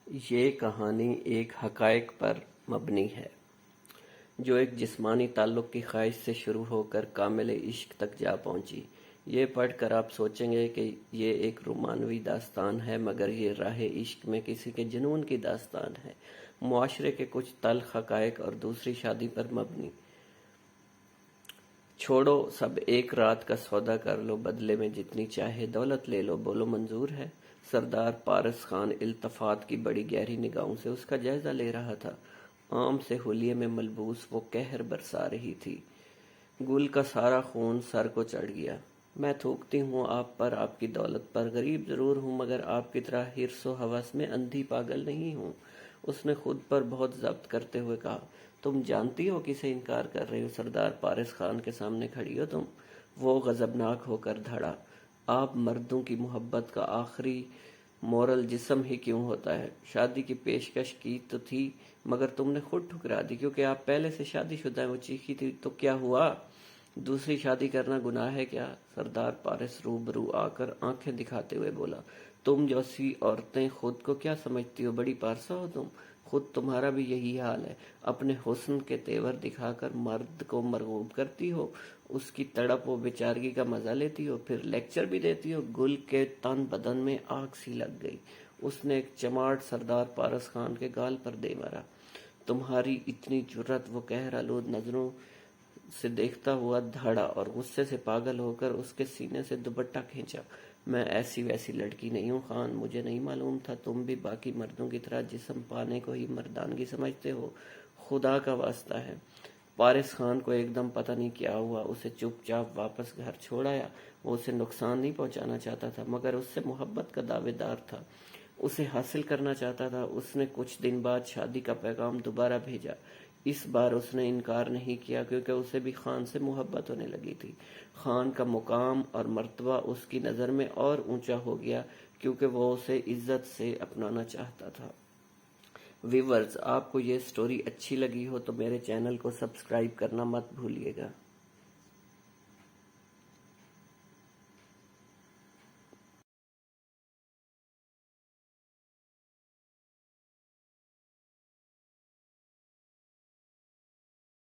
یہ کہانی ایک حقائق پر مبنی ہے جو ایک جسمانی تعلق کی خواہش سے شروع ہو کر کامل عشق تک جا پہنچی۔ یہ پڑھ کر آپ سوچیں گے کہ یہ ایک رومانوی داستان ہے، مگر یہ راہ عشق میں کسی کے جنون کی داستان ہے، معاشرے کے کچھ تلخ حقائق اور دوسری شادی پر مبنی۔ چھوڑو سب، ایک رات کا سودا کر لو، بدلے میں جتنی چاہے دولت لے لو، بولو منظور ہے؟ سردار پارس خان التفات کی بڑی گہری نگاہوں سے اس کا جائزہ لے رہا تھا۔ عام سے حلیے میں ملبوس وہ قہر برسا رہی تھی۔ گل کا سارا خون سر کو چڑھ گیا۔ میں تھوکتی ہوں آپ پر، آپ کی دولت پر، غریب ضرور ہوں مگر آپ کی طرح حرص و ہوس میں اندھی پاگل نہیں ہوں۔ اس نے خود پر بہت ضبط کرتے ہوئے کہا، تم جانتی ہو کسے انکار کر رہی ہو؟ سردار پارس خان کے سامنے کھڑی ہو تم؟ وہ غضبناک ہو کر دھڑا، آپ مردوں کی محبت کا آخری مورل جسم ہی کیوں ہوتا ہے؟ شادی کی پیشکش کی تو تھی مگر تم نے خود ٹھکرا دی کیونکہ آپ پہلے سے شادی شدہ ہیں۔ وہ چیخی تھی، تو کیا ہوا؟ دوسری شادی کرنا گناہ ہے کیا؟ سردار پارس روبرو آ کر آنکھیں دکھاتے ہوئے بولا، تم جیسی عورتیں خود کو کیا سمجھتی ہو؟ بڑی پارسا ہو تم؟ خود تمہارا بھی یہی حال ہے، اپنے حسن کے تیور دکھا کر مرد کو مرغوب کرتی ہو، اس کی تڑپ و بیچارگی کا مزہ لیتی ہو، پھر لیکچر بھی دیتی ہو۔ گل کے تن بدن میں آگ سی لگ گئی۔ اس نے ایک چماٹ سردار پارس خان کے گال پر دے مارا۔ تمہاری اتنی جرأت؟ وہ قہر آلود نظروں سے دیکھتا ہوا دھڑا اور غصے سے پاگل ہو کر اس کے سینے سے دوپٹہ کھینچا۔ میں ایسی ویسی لڑکی نہیں ہوں خان، مجھے نہیں معلوم تھا تم بھی باقی مردوں کی طرح جسم پانے کو ہی مردانگی سمجھتے ہو، خدا کا واسطہ ہے۔ پارس خان کو ایک دم پتہ نہیں کیا ہوا، اسے چپ چاپ واپس گھر چھوڑ آیا۔ وہ اسے نقصان نہیں پہنچانا چاہتا تھا مگر اس سے محبت کا دعوے دار تھا، اسے حاصل کرنا چاہتا تھا۔ اس نے کچھ دن بعد شادی کا پیغام دوبارہ بھیجا۔ اس بار اس نے انکار نہیں کیا کیونکہ اسے بھی خان سے محبت ہونے لگی تھی۔ خان کا مقام اور مرتبہ اس کی نظر میں اور اونچا ہو گیا کیونکہ وہ اسے عزت سے اپنانا چاہتا تھا۔ ویورز، آپ کو یہ سٹوری اچھی لگی ہو تو میرے چینل کو سبسکرائب کرنا مت بھولیے گا۔